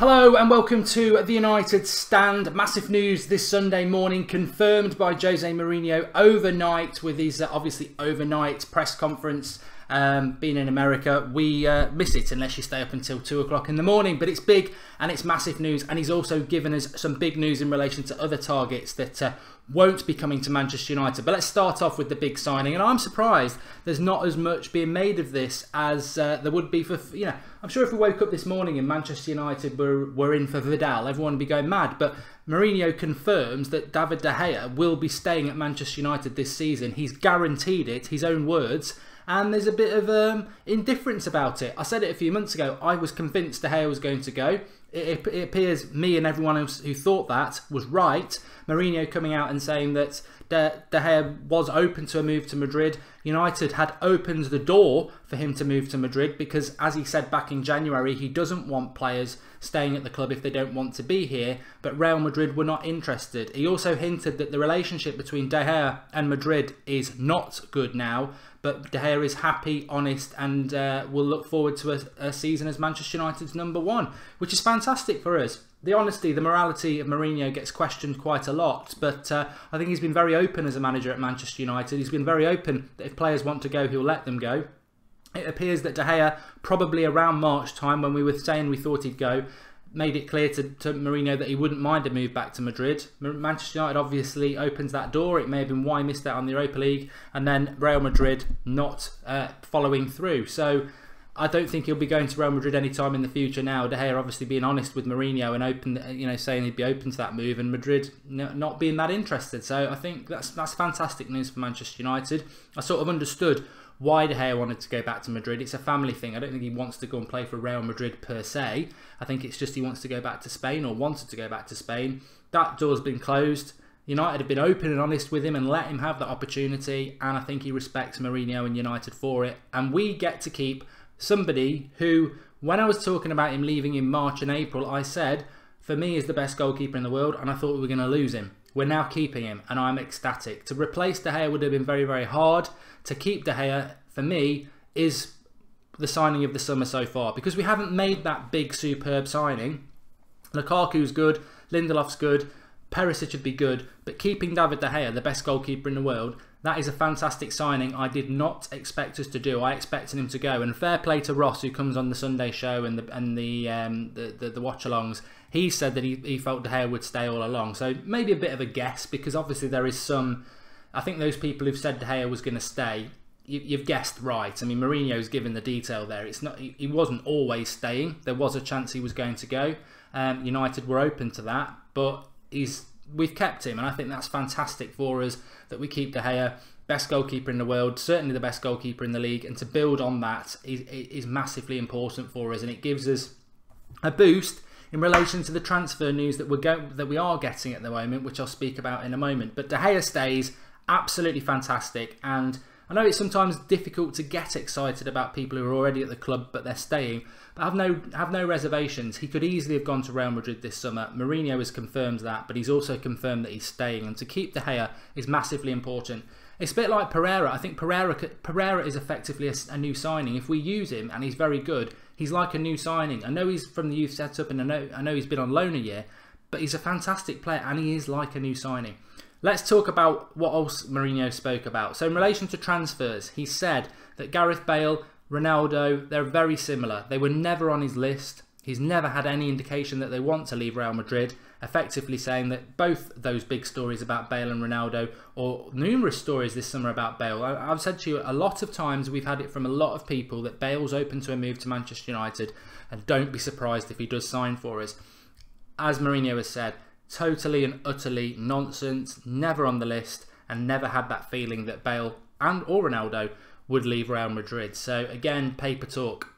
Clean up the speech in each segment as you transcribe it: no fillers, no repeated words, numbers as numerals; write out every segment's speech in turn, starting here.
Hello and welcome to the United Stand. Massive news this Sunday morning, confirmed by Jose Mourinho overnight with his obviously overnight press conference. Being in America, we miss it unless you stay up until 2 o'clock in the morning. But it's big and it's massive news, and he's also given us some big news in relation to other targets that won't be coming to Manchester United. But let's start off with the big signing, and I'm surprised there's not as much being made of this as there would be for, you know, I'm sure if we woke up this morning and Manchester United were in for Vidal, everyone would be going mad. But Mourinho confirms that David De Gea will be staying at Manchester United this season. He's guaranteed it, his own words. And there's a bit of indifference about it. I said it a few months ago. I was convinced De Gea was going to go. It appears me and everyone else who thought that was right. Mourinho coming out and saying that De Gea was open to a move to Madrid. United had opened the door for him to move to Madrid because, as he said back in January, he doesn't want players staying at the club if they don't want to be here, but Real Madrid were not interested. He also hinted that the relationship between De Gea and Madrid is not good now, but De Gea is happy, honest, and will look forward to a season as Manchester United's #1, which is fantastic for us. The honesty, the morality of Mourinho gets questioned quite a lot, but I think he's been very open as a manager at Manchester United. He's been very open that if players want to go, he'll let them go. It appears that De Gea, probably around March time, when we were saying we thought he'd go, made it clear to Mourinho that he wouldn't mind a move back to Madrid. Manchester United obviously opens that door. It may have been why he missed out on the Europa League, and then Real Madrid not following through. So I don't think he'll be going to Real Madrid anytime in the future now. De Gea obviously being honest with Mourinho and open, you know, saying he'd be open to that move, and Madrid not being that interested. So I think that's fantastic news for Manchester United. I sort of understood why De Gea wanted to go back to Madrid. It's a family thing. I don't think he wants to go and play for Real Madrid per se. I think it's just he wants to go back to Spain, or wanted to go back to Spain. That door's been closed. United have been open and honest with him and let him have that opportunity, and I think he respects Mourinho and United for it. And we get to keep somebody who, when I was talking about him leaving in March and April, I said, for me, is the best goalkeeper in the world, and I thought we were going to lose him. We're now keeping him, and I'm ecstatic. To replace De Gea would have been very, very hard. To keep De Gea, for me, is the signing of the summer so far, because we haven't made that big, superb signing. Lukaku's good, Lindelof's good, Perisic would be good, but keeping David De Gea, the best goalkeeper in the world, that is a fantastic signing. I did not expect us to do. I expected him to go, and fair play to Ross, who comes on the Sunday show and the watch-alongs. He said that he felt De Gea would stay all along. So maybe a bit of a guess, because obviously there is some. I think those people who've said De Gea was going to stay, you've guessed right. I mean, Mourinho's given the detail there. It's not. He wasn't always staying. There was a chance he was going to go. United were open to that, but we've kept him, and I think that's fantastic for us that we keep De Gea, best goalkeeper in the world, certainly the best goalkeeper in the league, and to build on that is massively important for us, and it gives us a boost in relation to the transfer news that we are getting at the moment, which I'll speak about in a moment. But De Gea stays, absolutely fantastic, and I know it's sometimes difficult to get excited about people who are already at the club but they're staying, but have no reservations. He could easily have gone to Real Madrid this summer. Mourinho has confirmed that, but he's also confirmed that he's staying, and to keep De Gea is massively important. It's a bit like Pereira. I think Pereira is effectively a new signing. If we use him and he's very good, he's like a new signing. I know he's from the youth setup, and I know he's been on loan a year, but he's a fantastic player and he is like a new signing. Let's talk about what else Mourinho spoke about. So in relation to transfers, he said that Gareth Bale, Ronaldo, they're very similar. They were never on his list. He's never had any indication that they want to leave Real Madrid, effectively saying that both those big stories about Bale and Ronaldo, or numerous stories this summer about Bale, I've said to you a lot of times, we've had it from a lot of people, that Bale's open to a move to Manchester United, and don't be surprised if he does sign for us. As Mourinho has said, totally and utterly nonsense, never on the list, and never had that feeling that Bale or Ronaldo would leave Real Madrid. So again, paper talk.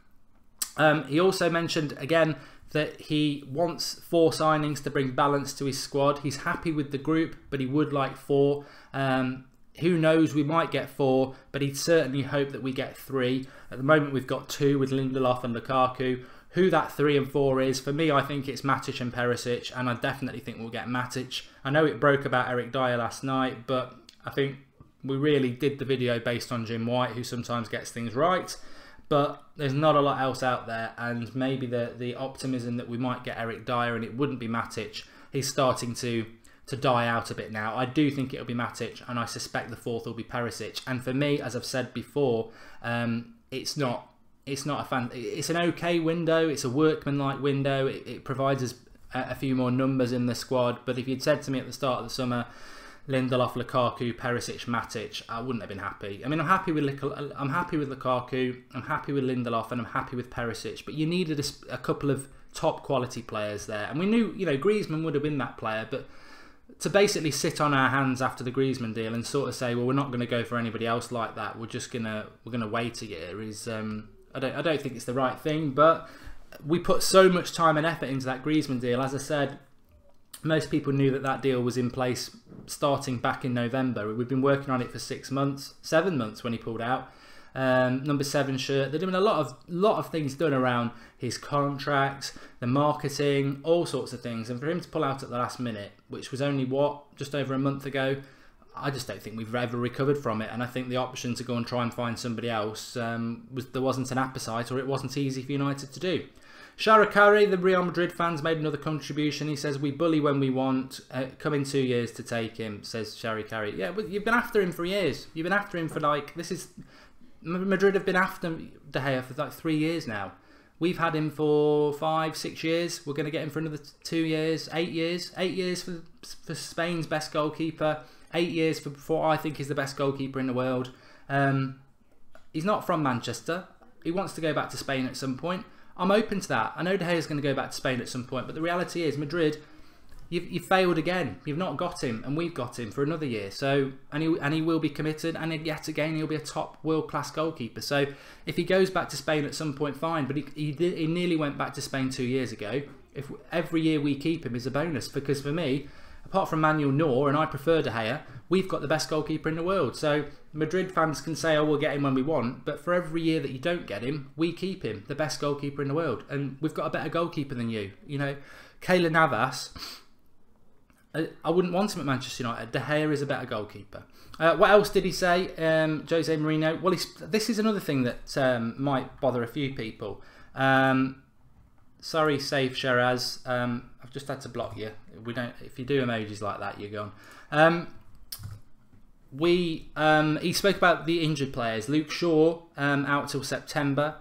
He also mentioned again that he wants 4 signings to bring balance to his squad. He's happy with the group, but he would like 4. Who knows, we might get 4, but he'd certainly hope that we get 3. At the moment we've got 2 with Lindelof and Lukaku. Who that 3 and 4 is, for me, I think it's Matic and Perisic, and I definitely think we'll get Matic. I know it broke about Eric Dyer last night, but I think we really did the video based on Jim White, who sometimes gets things right. but there's not a lot else out there, and maybe the optimism that we might get Eric Dyer and it wouldn't be Matic is starting to die out a bit now. I do think it'll be Matic, and I suspect the fourth will be Perisic. And for me, as I've said before, it's not a fan. It's an okay window. It's a workmanlike window. It provides us a few more numbers in the squad. But if you'd said to me at the start of the summer, Lindelof, Lukaku, Perisic, Matic, I wouldn't have been happy. I mean, I'm happy with Lukaku, I'm happy with Lindelof, and I'm happy with Perisic. But you needed a couple of top quality players there, and we knew, you know, Griezmann would have been that player. But to basically sit on our hands after the Griezmann deal and sort of say, well, we're not going to go for anybody else like that. We're gonna wait a year. Is I don't think it's the right thing. But we put so much time and effort into that Griezmann deal. As I said, most people knew that deal was in place starting back in November. We've been working on it for 7 months when he pulled out. Number 7 shirt. There'd been a lot of things done around his contracts, the marketing, all sorts of things. And for him to pull out at the last minute, which was only just over a month ago, I just don't think we've ever recovered from it. And I think the option to go and try and find somebody else there wasn't an appetite, or it wasn't easy for United to do. Sharakari, the Real Madrid fans, made another contribution. He says, we bully when we want. Come in 2 years to take him, says Sharakari. Yeah, but you've been after him for years. You've been after him for Madrid have been after De Gea for like 3 years now. We've had him for 5, 6 years. We're going to get him for another 2 years, 8 years. 8 years for Spain's best goalkeeper. 8 years for what I think is the best goalkeeper in the world. He's not from Manchester. He wants to go back to Spain at some point. I'm open to that. I know De Gea is going to go back to Spain at some point, but the reality is, Madrid, you've failed again. You've not got him, and we've got him for another year. So, and he will be committed, and yet again he'll be a top world-class goalkeeper. So, if he goes back to Spain at some point, fine. But he nearly went back to Spain 2 years ago. If every year we keep him is a bonus, because for me, apart from Manuel Neuer, and I prefer De Gea, we've got the best goalkeeper in the world. So Madrid fans can say, oh, we'll get him when we want, but for every year that you don't get him, we keep him, the best goalkeeper in the world. And we've got a better goalkeeper than you. You know, Keylor Navas, I wouldn't want him at Manchester United. De Gea is a better goalkeeper. What else did he say, Jose Mourinho? Well, this is another thing that might bother a few people. Sorry, Safe Shiraz. I've just had to block you. If you do emojis like that, you're gone. He spoke about the injured players. Luke Shaw out till September.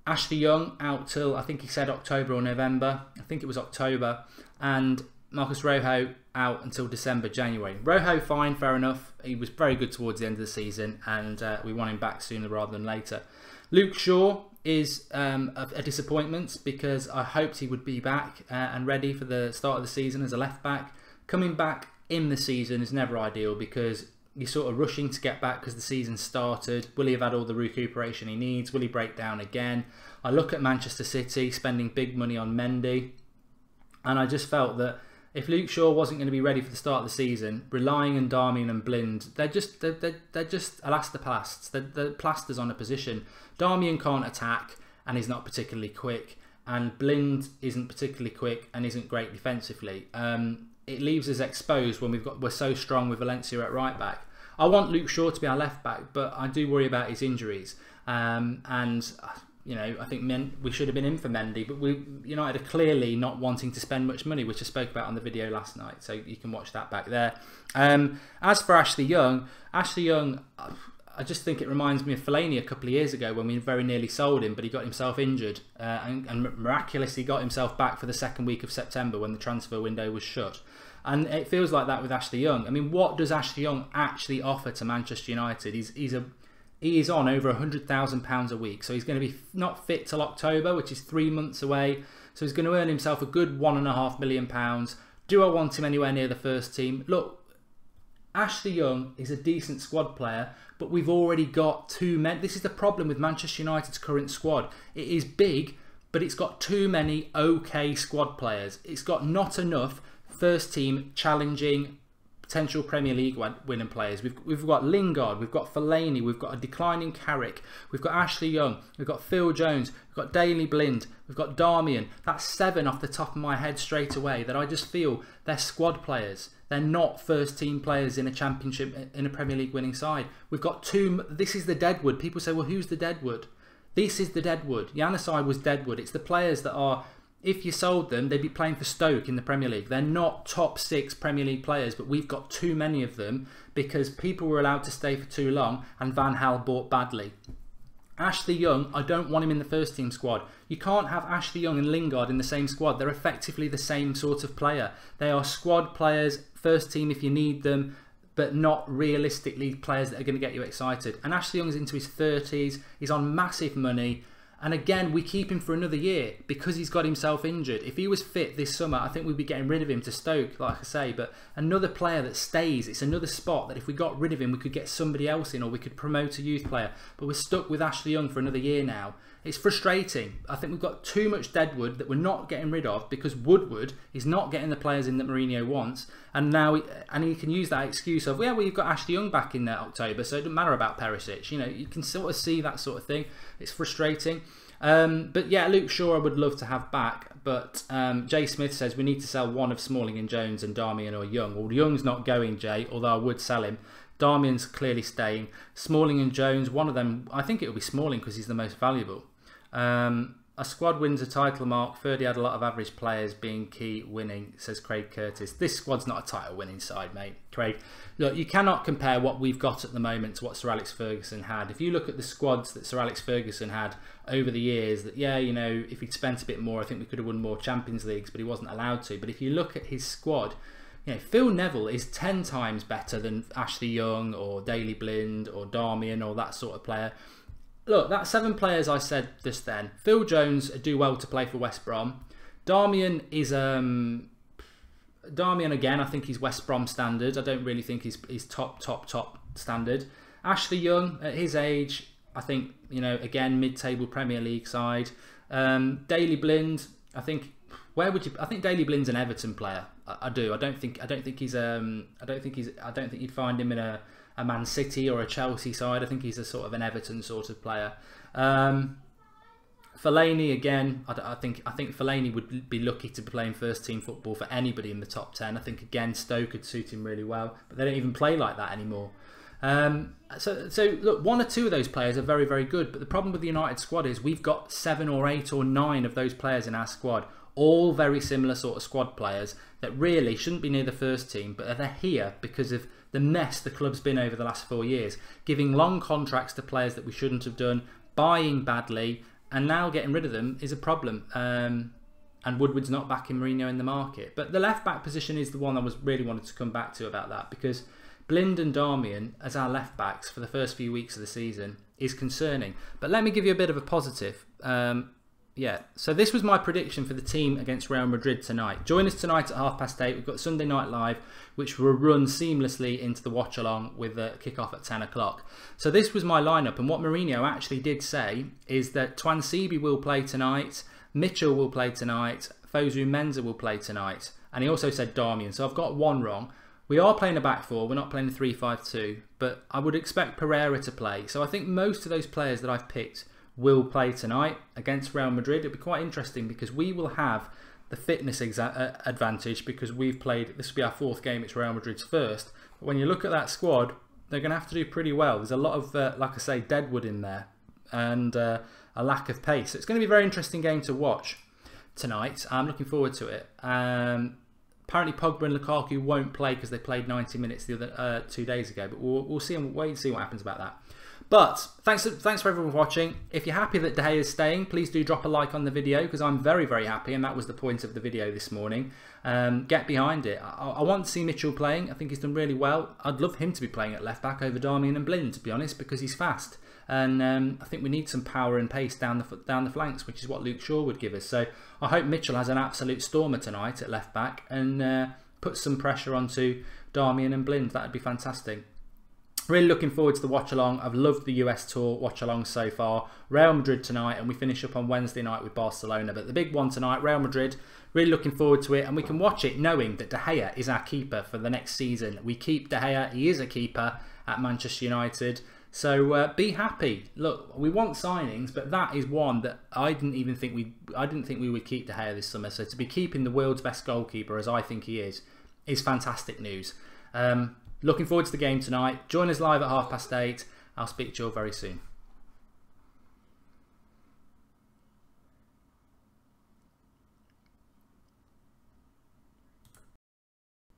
Ashley Young out till, I think he said October or November. I think it was October. And Marcus Rojo out until December, January. Rojo, fine, fair enough. He was very good towards the end of the season, and we want him back sooner rather than later. Luke Shaw is a disappointment, because I hoped he would be back and ready for the start of the season as a left back. Coming back in the season is never ideal, because you're sort of rushing to get back because the season started. Will he have had all the recuperation he needs? Will he break down again? I look at Manchester City spending big money on Mendy, and I just felt that if Luke Shaw wasn't going to be ready for the start of the season, relying on Darmian and Blind, they're just elastoplasts. They're plasters on a position. Darmian can't attack and he's not particularly quick, and Blind isn't particularly quick and isn't great defensively. It leaves us exposed when we're so strong with Valencia at right back. I want Luke Shaw to be our left back, but I do worry about his injuries. And you know, I think we should have been in for Mendy, but United are clearly not wanting to spend much money, which I spoke about on the video last night, so you can watch that back there. As for Ashley Young, I just think it reminds me of Fellaini a couple of years ago when we very nearly sold him, but he got himself injured and miraculously got himself back for the second week of September when the transfer window was shut. And it feels like that with Ashley Young. I mean, what does Ashley Young actually offer to Manchester United? He is on over £100,000 a week, so he's going to be not fit till October, which is 3 months away. So he's going to earn himself a good £1.5 million. Do I want him anywhere near the first team? Look, Ashley Young is a decent squad player, but we've already got too many. This is the problem with Manchester United's current squad. It is big, but it's got too many okay squad players. It's got not enough first team challenging potential Premier League winning players. We've got Lingard, we've got Fellaini, we've got a declining Carrick, we've got Ashley Young, we've got Phil Jones, we've got Daley Blind, we've got Darmian. That's 7 off the top of my head straight away that I just feel they're squad players. They're not first team players in a championship, in a Premier League winning side. We've got 2. This is the deadwood. People say, well, who's the deadwood? This is the deadwood. Januzaj was deadwood. It's the players that are, if you sold them, they'd be playing for Stoke in the Premier League. They're not top 6 Premier League players, but we've got too many of them because people were allowed to stay for too long and Van Gaal bought badly. Ashley Young, I don't want him in the first team squad. You can't have Ashley Young and Lingard in the same squad. They're effectively the same sort of player. They are squad players, first team if you need them, but not realistically players that are going to get you excited. And Ashley Young's into his 30s. He's on massive money. And again, we keep him for another year because he's got himself injured. If he was fit this summer, I think we'd be getting rid of him to Stoke, like I say. But another player that stays, it's another spot that if we got rid of him, we could get somebody else in or we could promote a youth player. But we're stuck with Ashley Young for another year now. It's frustrating. I think we've got too much deadwood that we're not getting rid of because Woodward is not getting the players in that Mourinho wants. And now he can use that excuse of, yeah, well, you've got Ashley Young back in there October, so it doesn't matter about Perisic. You know, you can sort of see that sort of thing. It's frustrating. But yeah, Luke Shaw I would love to have back, but Jay Smith says we need to sell one of Smalling and Jones and Darmian or Young. Well, Young's not going, Jay, although I would sell him. Darmian's clearly staying. Smalling and Jones, one of them, I think it will be Smalling because he's the most valuable. A squad wins a title, Mark. Ferdy had a lot of average players being key winning, says Craig Curtis. This squad's not a title winning side, mate. Craig, look, you cannot compare what we've got at the moment to what Sir Alex Ferguson had. If you look at the squads that Sir Alex Ferguson had over the years, that, yeah, you know, if he'd spent a bit more, I think we could have won more Champions Leagues, but he wasn't allowed to. But if you look at his squad, you know, Phil Neville is 10 times better than Ashley Young or Daley Blind or Darmian or that sort of player. Look, that 7 players I said just then. Phil Jones do well to play for West Brom. Darmian is Darmian again. I think he's West Brom standard. I don't really think he's top standard. Ashley Young at his age, I think, you know, again mid-table Premier League side. Daley Blind, I think. Where would you? I think Daley Blind's an Everton player. I do. I don't think you'd find him in a Man City or a Chelsea side. I think he's a sort of an Everton sort of player. Fellaini again. I think Fellaini would be lucky to be playing first team football for anybody in the top 10. I think again Stoke could suit him really well, but they don't even play like that anymore. So look, 1 or 2 of those players are very, very good. But the problem with the United squad is we've got 7 or 8 or 9 of those players in our squad. All very similar sort of squad players that really shouldn't be near the first team, but they're here because of the mess the club's been over the last 4 years, giving long contracts to players that we shouldn't have done, buying badly, and now getting rid of them is a problem. And Woodward's not back in Mourinho in the market. But the left-back position is the one I really wanted to come back to about that, because Blind and Darmian as our left-backs for the first few weeks of the season is concerning. But let me give you a bit of a positive. Yeah, so this was my prediction for the team against Real Madrid tonight. Join us tonight at 8:30. We've got Sunday Night Live, which will run seamlessly into the watch-along with the kick-off at 10 o'clock. So this was my lineup, and what Mourinho actually did say is that Twansibi will play tonight, Mitchell will play tonight, Fosu Mensah will play tonight, and he also said Darmian. So I've got one wrong. We are playing a back 4, we're not playing a 3-5-2, but I would expect Pereira to play. So I think most of those players that I've picked will play tonight against Real Madrid. It'll be quite interesting because we will have the fitness advantage because we've played, this will be our 4th game, it's Real Madrid's first. But when you look at that squad, they're going to have to do pretty well. There's a lot of, like I say, deadwood in there and a lack of pace. So it's going to be a very interesting game to watch tonight. I'm looking forward to it. Apparently Pogba and Lukaku won't play because they played 90 minutes the other 2 days ago, but we'll see and wait and see what happens about that. But thanks for everyone for watching. If you're happy that De Gea is staying, please do drop a like on the video because I'm very, very happy, and that was the point of the video this morning. Get behind it. I want to see Mitchell playing. I think he's done really well. I'd love him to be playing at left back over Darmian and Blind, to be honest, because he's fast. And I think we need some power and pace down the flanks, which is what Luke Shaw would give us. So I hope Mitchell has an absolute stormer tonight at left back and puts some pressure onto Darmian and Blind. That would be fantastic. Really looking forward to the watch along. I've loved the US tour watch along so far. Real Madrid tonight, and we finish up on Wednesday night with Barcelona. But the big one tonight, Real Madrid. Really looking forward to it, and we can watch it knowing that De Gea is our keeper for the next season. We keep De Gea. He is a keeper at Manchester United. So be happy. Look, we want signings, but that is one that I didn't think we would keep De Gea this summer. So to be keeping the world's best goalkeeper, as I think he is fantastic news. Looking forward to the game tonight. Join us live at 8:30. I'll speak to you all very soon.